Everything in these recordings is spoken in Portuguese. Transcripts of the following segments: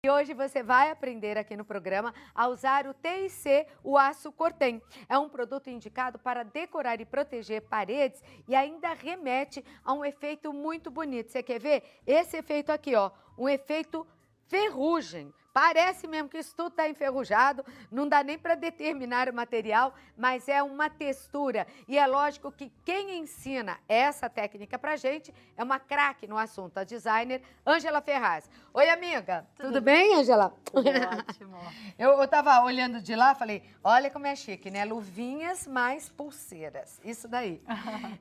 E hoje você vai aprender aqui no programa a usar o TIC, o aço Cortem. É um produto indicado para decorar e proteger paredes e ainda remete a um efeito muito bonito. Você quer ver? Esse efeito aqui, ó, um efeito ferrugem. Parece mesmo que isso tudo está enferrujado, não dá nem para determinar o material, mas é uma textura. E é lógico que quem ensina essa técnica pra gente é uma craque no assunto, a designer Ângela Ferraz. Oi, amiga. Tudo bem, Ângela? Ótimo. Eu tava olhando de lá, falei, olha como é chique, né? Luvinhas mais pulseiras, isso daí.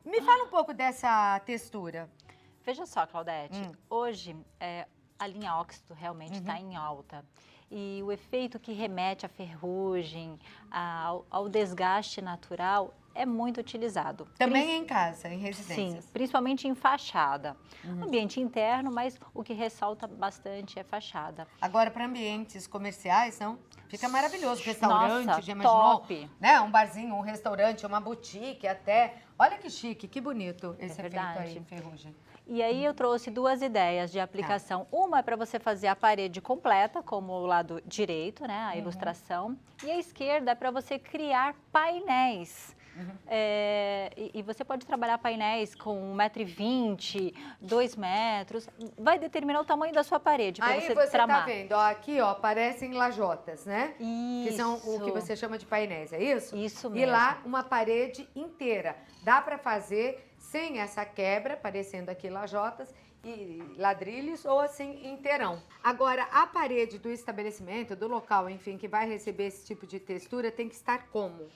Me fala um pouco dessa textura. Veja só, Claudete, hoje a linha óxido realmente está em alta. E o efeito que remete à ferrugem, ao desgaste natural, é muito utilizado. Também em casa, em residências? Sim, principalmente em fachada. Ambiente interno, mas o que ressalta bastante é fachada. Agora, para ambientes comerciais, não? Fica maravilhoso. Restaurante, Nossa, já imaginou? top. Né? Um barzinho, um restaurante, uma boutique até. Olha que chique, que bonito esse efeito aí, ferrugem. E aí eu trouxe duas ideias de aplicação. Uma é para você fazer a parede completa, como o lado direito, né, a ilustração. E a esquerda é para você criar painéis. E você pode trabalhar painéis com 1,20 m, 2 metros. Vai determinar o tamanho da sua parede para você tramar. Tá vendo, ó, aqui ó, parecem lajotas, né? Isso. Que são o que você chama de painéis, é isso? Isso mesmo. E lá uma parede inteira. Dá para fazer sem essa quebra, parecendo aqui lajotas e ladrilhos, ou assim inteirão. Agora, a parede do estabelecimento, do local, enfim, que vai receber esse tipo de textura, tem que estar como?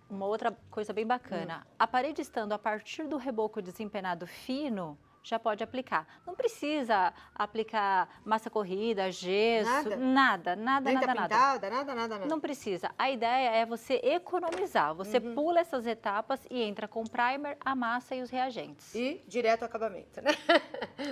Uma outra coisa bem bacana, a parede estando a partir do reboco desempenado fino, já pode aplicar. Não precisa aplicar massa corrida, gesso, nada. Nem tá pintada, nada. Não precisa. A ideia é você economizar. Você pula essas etapas e entra com primer, a massa e os reagentes. E direto ao acabamento, né?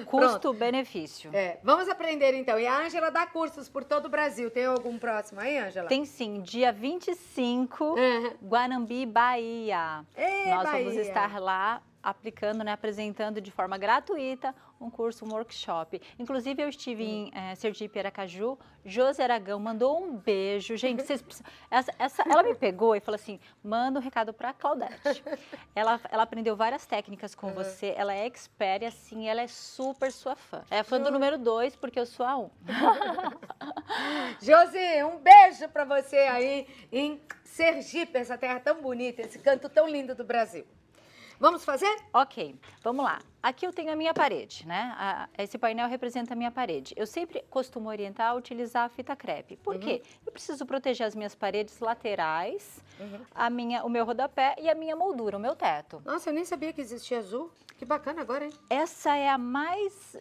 Custo-benefício. Vamos aprender então. E a Ângela dá cursos por todo o Brasil. Tem algum próximo aí, Ângela? Tem sim. Dia 25, Guanambi, Bahia. Nós vamos estar lá aplicando, né, apresentando de forma gratuita um curso, um workshop. Inclusive, eu estive em Sergipe, Aracaju. Josi Aragão mandou um beijo. Gente, vocês precisam... ela me pegou e falou assim, manda um recado para a Claudete. Ela aprendeu várias técnicas com você, ela é expert e assim, ela é super sua fã. É fã do número 2, porque eu sou a 1. Josi, um beijo para você aí em Sergipe, essa terra tão bonita, esse canto tão lindo do Brasil. Vamos fazer? Ok, vamos lá. Aqui eu tenho a minha parede, né? Esse painel representa a minha parede. Eu sempre costumo orientar a utilizar a fita crepe. Por quê? Eu preciso proteger as minhas paredes laterais, o meu rodapé e a minha moldura, o meu teto. Nossa, eu nem sabia que existia azul. Que bacana agora, hein? Essa é a mais,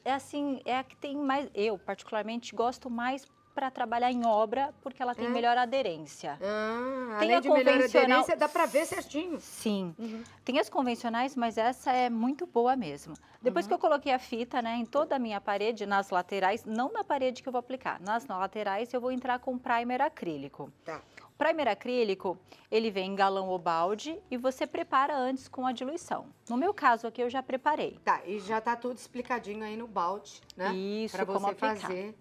é a que tem mais, eu particularmente gosto mais para trabalhar em obra, porque ela tem melhor aderência. Tem além de melhor aderência, dá para ver certinho. Sim. Tem as convencionais, mas essa é muito boa mesmo. Depois que eu coloquei a fita, né, em toda a minha parede, nas laterais, não na parede que eu vou aplicar, nas laterais eu vou entrar com primer acrílico. Tá. O primer acrílico, ele vem em galão ou balde e você prepara antes com a diluição. No meu caso aqui, eu já preparei. Tá, e já tá tudo explicadinho aí no balde, né? Isso, pra como você aplicar. fazer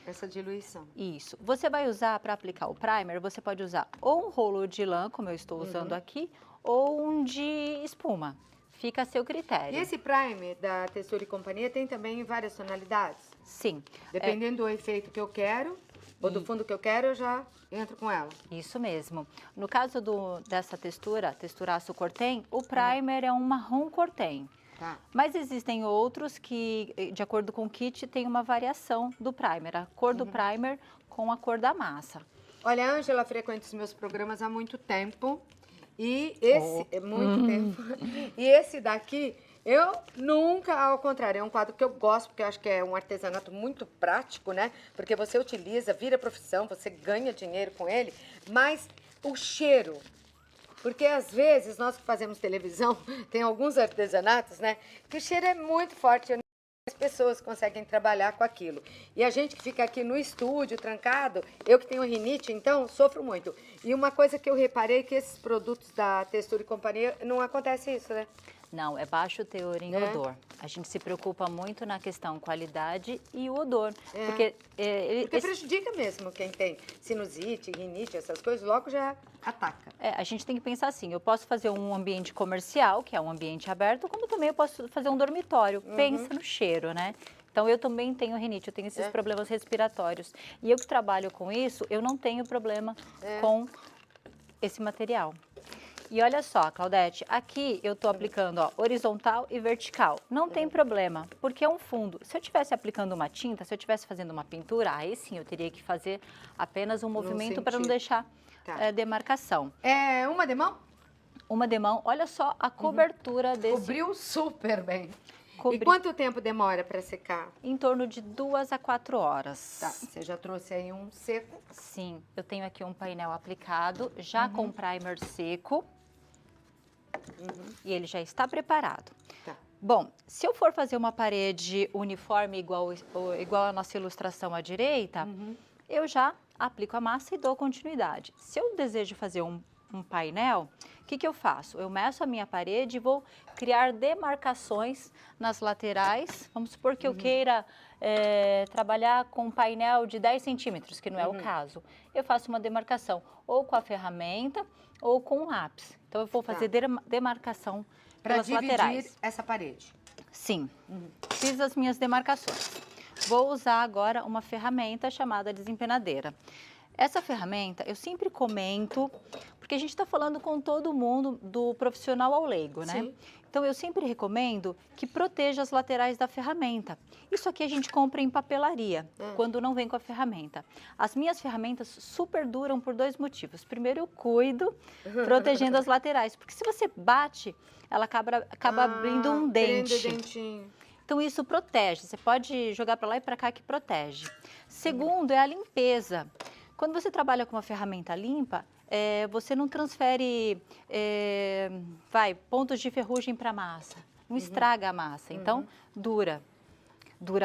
essa diluição. Isso. Você vai usar, para aplicar o primer, você pode usar ou um rolo de lã, como eu estou usando aqui, ou um de espuma. Fica a seu critério. E esse primer da Textura e Companhia tem também várias tonalidades? Sim. Dependendo do efeito que eu quero, ou do fundo que eu quero, eu já entro com ela. Isso mesmo. No caso dessa textura aço Cortem, o primer é um marrom Cortem. Tá. Mas existem outros que, de acordo com o kit, tem uma variação do primer. A cor do primer com a cor da massa. Olha, a Ângela frequenta os meus programas há muito tempo. E esse... E esse daqui, eu nunca, ao contrário, é um quadro que eu gosto, porque eu acho que é um artesanato muito prático, né? Porque você utiliza, vira profissão, você ganha dinheiro com ele. Mas o cheiro... Porque, às vezes, nós que fazemos televisão, tem alguns artesanatos, né? Que o cheiro é muito forte, as pessoas conseguem trabalhar com aquilo. E a gente que fica aqui no estúdio, trancado, eu que tenho rinite, então, sofro muito. E uma coisa que eu reparei, que esses produtos da Textura e Companhia, não acontece isso, né? Não, é baixo teor em odor. A gente se preocupa muito na questão qualidade e o odor. Porque prejudica mesmo quem tem sinusite, rinite, essas coisas, logo já ataca. A gente tem que pensar assim, eu posso fazer um ambiente comercial, que é um ambiente aberto, como também eu posso fazer um dormitório. Pensa no cheiro, né? Então, eu também tenho rinite, eu tenho esses problemas respiratórios. E eu que trabalho com isso, eu não tenho problema com esse material. E olha só, Claudete, aqui eu estou aplicando horizontal e vertical. Não tem problema, porque é um fundo. Se eu estivesse aplicando uma tinta, se eu estivesse fazendo uma pintura, aí sim eu teria que fazer apenas um movimento para não deixar demarcação. É uma demão? Uma demão, olha só a cobertura desse... Cobriu super bem. E quanto tempo demora para secar? Em torno de 2 a 4 horas. Tá, você já trouxe aí um seco? Sim, eu tenho aqui um painel aplicado, já com primer seco. E ele já está preparado. Tá. Bom, se eu for fazer uma parede uniforme igual a nossa ilustração à direita, eu já aplico a massa e dou continuidade. Se eu desejo fazer um painel, o que eu faço? Eu meço a minha parede e vou criar demarcações nas laterais. Vamos supor que eu queira trabalhar com um painel de 10 centímetros, que não é o caso. Eu faço uma demarcação ou com a ferramenta ou com um lápis. Então, eu vou fazer demarcação pelas laterais. Para dividir essa parede? Sim. Fiz as minhas demarcações. Vou usar agora uma ferramenta chamada desempenadeira. Essa ferramenta, eu sempre comento, porque a gente está falando com todo mundo, do profissional ao leigo, né? Sim. Então, eu sempre recomendo que proteja as laterais da ferramenta. Isso aqui a gente compra em papelaria, quando não vem com a ferramenta. As minhas ferramentas super duram por 2 motivos. Primeiro, eu cuido, protegendo as laterais, porque se você bate, ela acaba abrindo um dente. Dentinho. Então, isso protege. Você pode jogar para lá e para cá que protege. Segundo, é a limpeza. Quando você trabalha com uma ferramenta limpa, você não transfere pontos de ferrugem para a massa, não estraga a massa, então dura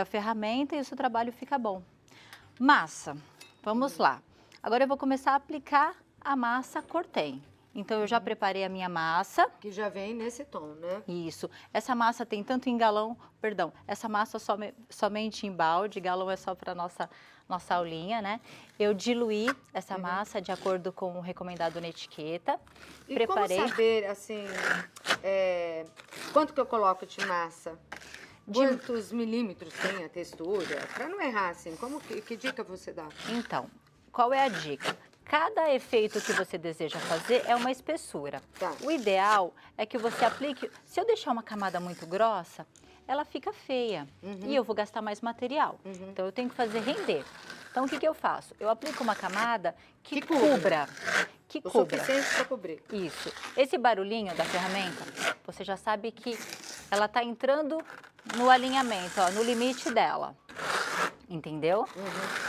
a ferramenta e o seu trabalho fica bom. Massa, vamos lá. Agora eu vou começar a aplicar a massa Cortem. Então, eu já preparei a minha massa. Que já vem nesse tom, né? Isso. Essa massa tem tanto em galão, essa massa somente em balde, galão é só para nossa aulinha, né? Eu diluí essa massa de acordo com o recomendado na etiqueta. E preparei. Como saber, assim, quanto que eu coloco de massa? Quantos milímetros tem a textura? Para não errar, assim, que dica você dá? Então, qual é a dica? Cada efeito que você deseja fazer é uma espessura. Tá. O ideal é que você aplique... Se eu deixar uma camada muito grossa, ela fica feia. E eu vou gastar mais material. Então, eu tenho que fazer render. Então, o que eu faço? Eu aplico uma camada que cubra. O suficiente para cobrir. Isso. Esse barulhinho da ferramenta, você já sabe que ela está entrando no alinhamento, no limite dela. Entendeu?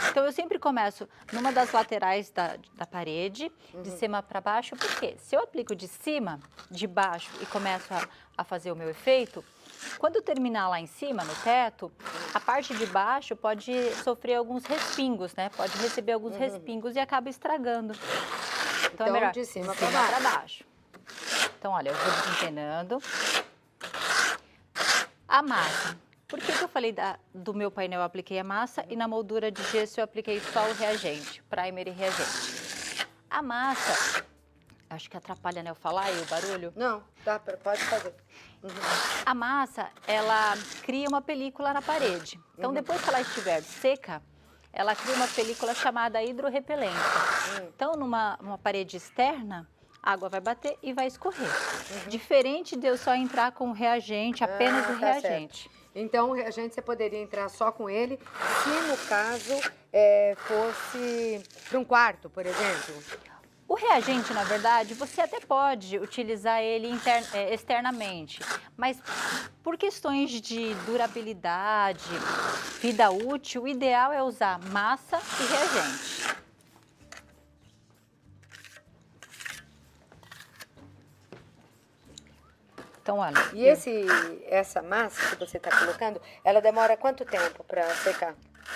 Então, eu sempre começo numa das laterais da parede, de cima para baixo, porque se eu aplico de cima, de baixo e começo a fazer o meu efeito, quando eu terminar lá em cima, no teto, a parte de baixo pode sofrer alguns respingos, né? Pode receber alguns respingos e acaba estragando. Então é melhor de cima para baixo. Então, olha, eu vou desempenando. A massa. Por que eu falei do meu painel eu apliquei a massa e na moldura de gesso eu apliquei só o reagente, primer e reagente? A massa, acho que atrapalha, né, eu falar e o barulho? Não, pode fazer. A massa, ela cria uma película na parede. Então, depois que ela estiver seca, ela cria uma película chamada hidrorrepelente. Então, numa parede externa, a água vai bater e vai escorrer. Diferente de eu só entrar com o reagente, apenas o reagente. Certo. Então, o reagente você poderia entrar só com ele, se no caso fosse para um quarto, por exemplo? O reagente, na verdade, você até pode utilizar ele externamente, mas por questões de durabilidade, vida útil, o ideal é usar massa e reagente. Então, olha. E essa massa que você está colocando, ela demora quanto tempo para secar?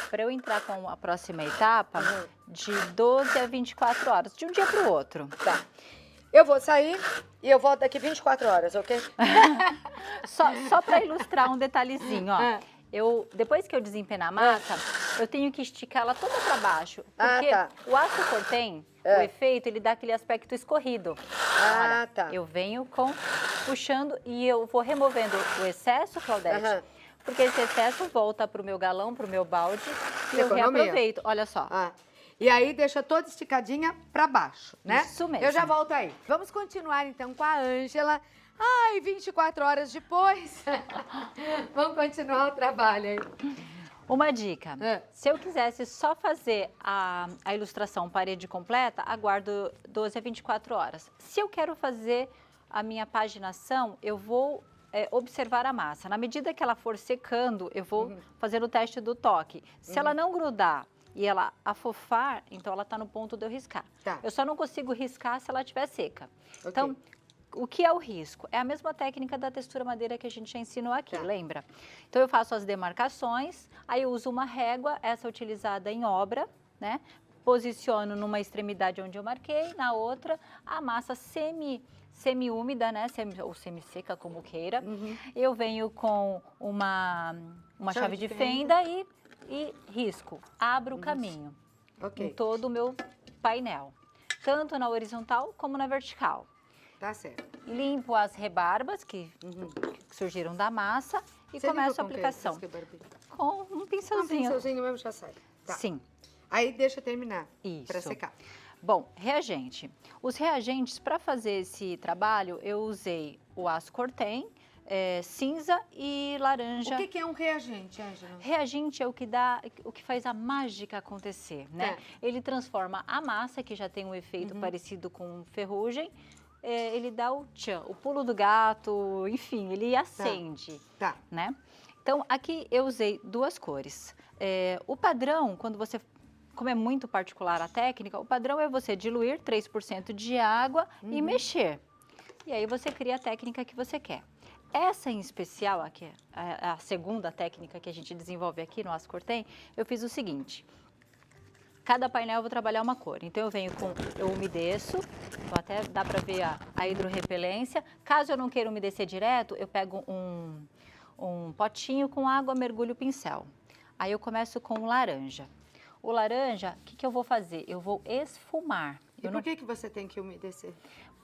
Para eu entrar com a próxima etapa, de 12 a 24 horas, de um dia para o outro. Tá. Eu vou sair e eu volto daqui 24 horas, ok? Só para ilustrar um detalhezinho, ó. Depois que eu desempenar a massa, eu tenho que esticar ela toda para baixo. Porque o aço cortem, o efeito, ele dá aquele aspecto escorrido. Olha, eu venho puxando e eu vou removendo o excesso, Claudete. Porque esse excesso volta para o meu galão, para o meu balde, e eu reaproveito. Olha só. E aí deixa toda esticadinha para baixo, né? Isso mesmo. Eu já volto aí. Vamos continuar então com a Ângela. Ai, 24 horas depois. Vamos continuar o trabalho aí. Uma dica, se eu quisesse só fazer a ilustração parede completa, aguardo 12 a 24 horas. Se eu quero fazer a minha paginação, eu vou observar a massa. Na medida que ela for secando, eu vou fazer o teste do toque. Se ela não grudar e ela afofar, então ela está no ponto de eu riscar. Eu só não consigo riscar se ela estiver seca. Então, o que é o risco? É a mesma técnica da textura madeira que a gente já ensinou aqui, lembra? Então, eu faço as demarcações, aí eu uso uma régua, essa utilizada em obra, né? Posiciono numa extremidade onde eu marquei, na outra, a massa semi-úmida, né? Ou semi-seca, como queira. Eu venho com uma chave de fenda e risco. Abro o caminho em todo o meu painel, tanto na horizontal como na vertical. Tá certo. Limpo as rebarbas que surgiram da massa e começo a aplicação. Com um pincelzinho. Um pincelzinho mesmo já sai. Sim. Aí deixa terminar para secar. Bom, reagente. Os reagentes, para fazer esse trabalho, eu usei o aço cortem, cinza e laranja. O que é um reagente, Ângela? Reagente é o que faz a mágica acontecer, né? Ele transforma a massa, que já tem um efeito parecido com ferrugem, ele dá o tchan, o pulo do gato, enfim, ele acende, né? Então, aqui eu usei duas cores. O padrão, como é muito particular a técnica, o padrão é você diluir 3% de água e mexer. E aí você cria a técnica que você quer. Essa em especial, aqui, a segunda técnica que a gente desenvolve aqui no aço cortem, eu fiz o seguinte. Cada painel eu vou trabalhar uma cor. Então, eu umedeço, então até dá para ver a hidrorrepelência. Caso eu não queira umedecer direto, eu pego um potinho com água, mergulho o pincel. Aí eu começo com o laranja. O laranja, o que eu vou fazer? Eu vou esfumar. E por que você tem que umedecer?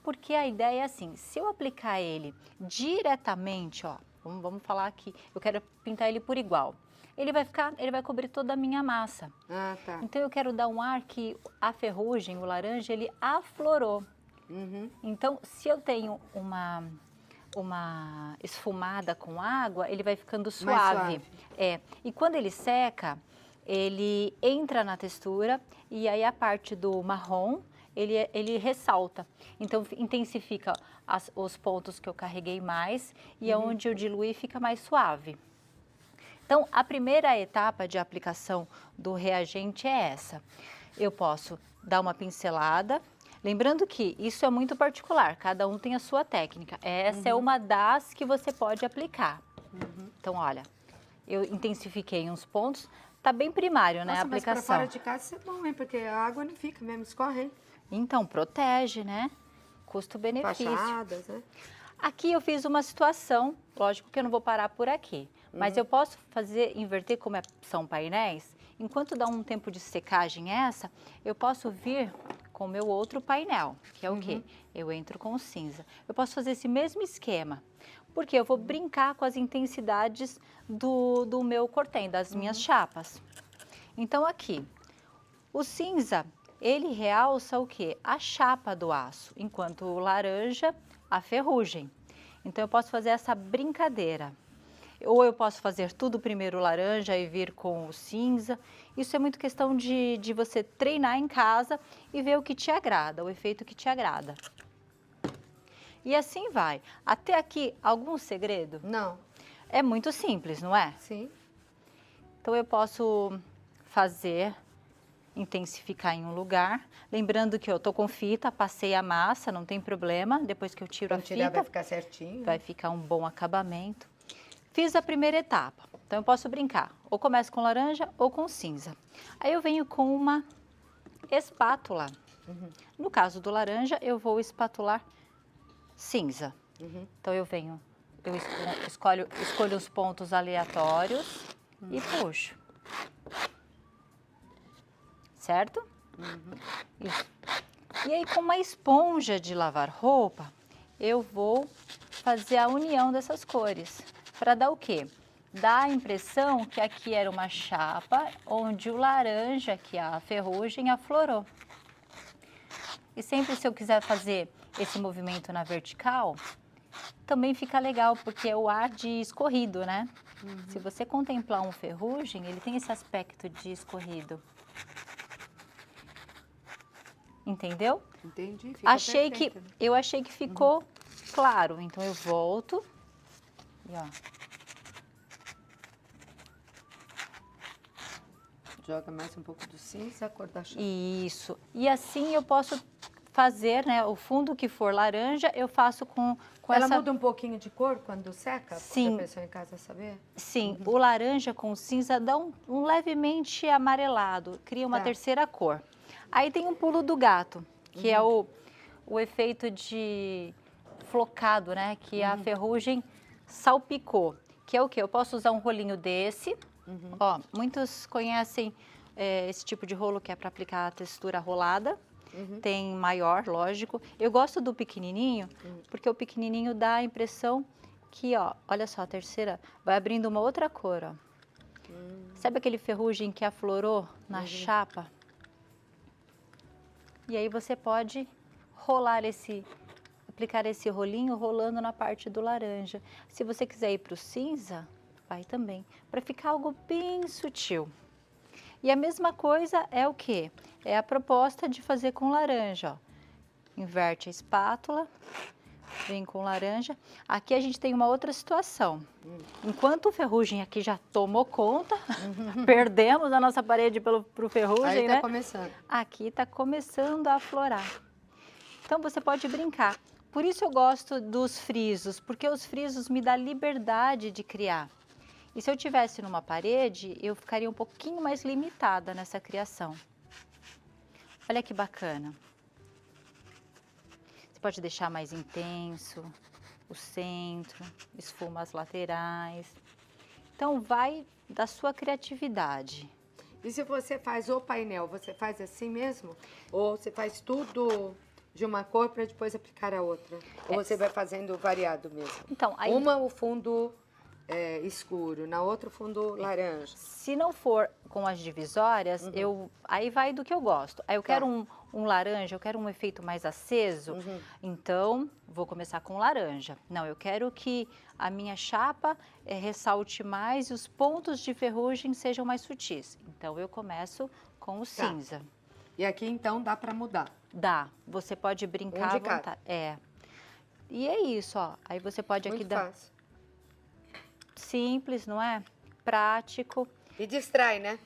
Porque a ideia é assim, se eu aplicar ele diretamente, ó, vamos falar aqui, eu quero pintar ele por igual. Ele vai cobrir toda a minha massa. Então eu quero dar um ar que a ferrugem, o laranja, ele aflorou. Então, se eu tenho uma esfumada com água, ele vai ficando suave. E quando ele seca, ele entra na textura e aí a parte do marrom, ele ressalta. Então, intensifica os pontos que eu carreguei mais e onde eu diluí fica mais suave. Então, a primeira etapa de aplicação do reagente é essa. Eu posso dar uma pincelada, lembrando que isso é muito particular, cada um tem a sua técnica. Essa é uma das que você pode aplicar. Então, olha, eu intensifiquei uns pontos, tá bem primário, né, a aplicação. Mas para fora de casa isso é bom, hein? Porque a água não fica mesmo, escorre, hein? Então, protege, né? Custo-benefício. Fachadas, né? Aqui eu fiz uma situação, lógico que eu não vou parar por aqui, mas eu posso inverter como são painéis, enquanto dá um tempo de secagem eu posso vir com o meu outro painel, que é o quê? Eu entro com o cinza. Eu posso fazer esse mesmo esquema, porque eu vou brincar com as intensidades do meu cortem, das minhas chapas. Então aqui, o cinza, ele realça o quê? A chapa do aço, enquanto o laranja, a ferrugem. Então, eu posso fazer essa brincadeira. Ou eu posso fazer tudo primeiro laranja e vir com o cinza. Isso é muito questão de você treinar em casa e ver o que te agrada, o efeito que te agrada. E assim vai. Até aqui, algum segredo? Não. É muito simples, não é? Sim. Então, eu posso intensificar em um lugar. Lembrando que eu tô com fita, passei a massa, não tem problema. Depois que eu tiro a fita, vai ficar certinho. Vai ficar um bom acabamento. Fiz a primeira etapa, então eu posso brincar. Ou começo com laranja ou com cinza. Aí eu venho com uma espátula. No caso do laranja, eu vou espatular cinza. Então, eu escolho os pontos aleatórios e puxo. Certo? Isso. E aí, com uma esponja de lavar roupa, eu vou fazer a união dessas cores. Para dar o quê? Dá a impressão que aqui era uma chapa onde o laranja, que é a ferrugem, aflorou. E sempre se eu quiser fazer esse movimento na vertical, também fica legal, porque é o ar de escorrido, né? Se você contemplar um ferrugem, ele tem esse aspecto de escorrido. Entendeu? Entendi, fica perfeito. Eu achei que ficou claro, então eu volto e ó. Joga mais um pouco do cinza, a cor da chapa. Isso. E assim eu posso fazer, né, o fundo que for laranja, eu faço com Ela essa... muda um pouquinho de cor quando seca? Sim. Para a pessoa em casa saber? Sim, o laranja com cinza dá um levemente amarelado, cria uma terceira cor. Aí tem um pulo do gato, que é o efeito de flocado, né, que a ferrugem salpicou. Que é o quê? Eu posso usar um rolinho desse, ó, muitos conhecem esse tipo de rolo que é para aplicar a textura rolada. Tem maior, lógico. Eu gosto do pequenininho, porque o pequenininho dá a impressão que, ó, olha só, a terceira vai abrindo uma outra cor, ó. Sabe aquele ferrugem que aflorou na chapa? E aí você pode aplicar esse rolinho rolando na parte do laranja. Se você quiser ir para o cinza, vai também, para ficar algo bem sutil. E a mesma coisa é o quê? É a proposta de fazer com laranja, ó. Inverte a espátula, vem com laranja. Aqui a gente tem uma outra situação. Enquanto o ferrugem aqui já tomou conta, perdemos a nossa parede pro ferrugem, aí tá né? começando. Aqui tá começando a aflorar. Então você pode brincar. Por isso eu gosto dos frisos, porque os frisos me dão liberdade de criar. E se eu tivesse numa parede, eu ficaria um pouquinho mais limitada nessa criação. Olha que bacana. Você pode deixar mais intenso o centro, esfuma as laterais. Então, vai da sua criatividade. E se você faz o painel, você faz assim mesmo? Ou você faz tudo de uma cor para depois aplicar a outra? Ou você vai fazendo variado mesmo? Então, aí... Uma o fundo escuro, na outra o fundo laranja. Se não for com as divisórias, aí vai do que eu gosto. Aí eu quero um laranja, eu quero um efeito mais aceso, então vou começar com laranja. Não, eu quero que a minha chapa ressalte mais e os pontos de ferrugem sejam mais sutis. Então eu começo com o cinza. E aqui então dá para mudar? Dá, você pode brincar à vontade. E é isso, ó. Aí você pode aqui dar... Muito fácil. Simples, não é? Prático. E distrai, né?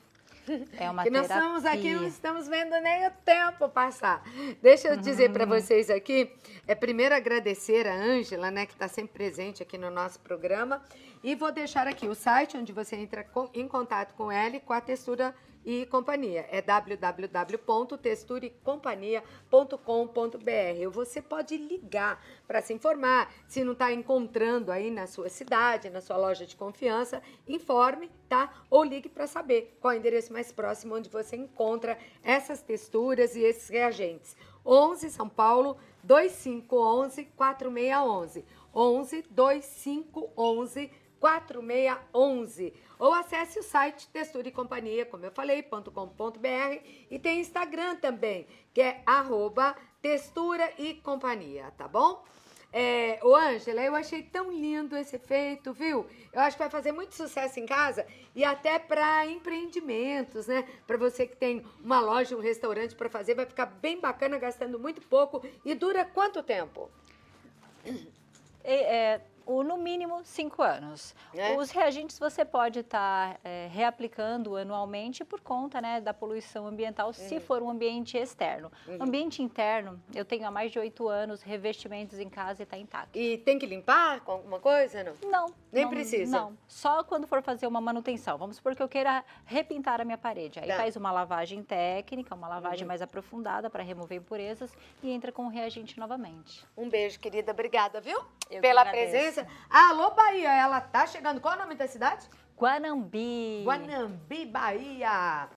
É uma terapia. Nós estamos aqui, não estamos vendo nem o tempo passar. Deixa eu dizer para vocês aqui, primeiro agradecer a Ângela, né, que está sempre presente aqui no nosso programa. E vou deixar aqui o site onde você entra em contato com ela e com a Textura e Companhia. É www.texturaecompanhia.com.br. Você pode ligar para se informar. Se não está encontrando aí na sua cidade, na sua loja de confiança, informe, tá? Ou ligue para saber qual é o endereço mais próximo onde você encontra essas texturas e esses reagentes. 11 São Paulo, 2511-4611. 11-2511-4611. Ou acesse o site Textura e Companhia, como eu falei, .com.br, e tem Instagram também, que é @Textura e Companhia, tá bom? Ô Ângela, eu achei tão lindo esse efeito, viu? Eu acho que vai fazer muito sucesso em casa e até para empreendimentos, né? Para você que tem uma loja, um restaurante para fazer, vai ficar bem bacana, gastando muito pouco. E dura quanto tempo? no mínimo 5 anos. Os reagentes você pode estar reaplicando anualmente por conta, né, da poluição ambiental, se for um ambiente externo. Ambiente interno, eu tenho há mais de 8 anos revestimentos em casa e está intacto. E tem que limpar com alguma coisa, não? Não. Nem precisa? Não, só quando for fazer uma manutenção. Vamos supor que eu queira repintar a minha parede. Aí faz uma lavagem técnica, uma lavagem mais aprofundada para remover impurezas e entra com o reagente novamente. Um beijo, querida. Obrigada, viu? Eu pela presença. Alô, Bahia, ela tá chegando. Qual é o nome da cidade? Guanambi. Guanambi, Bahia.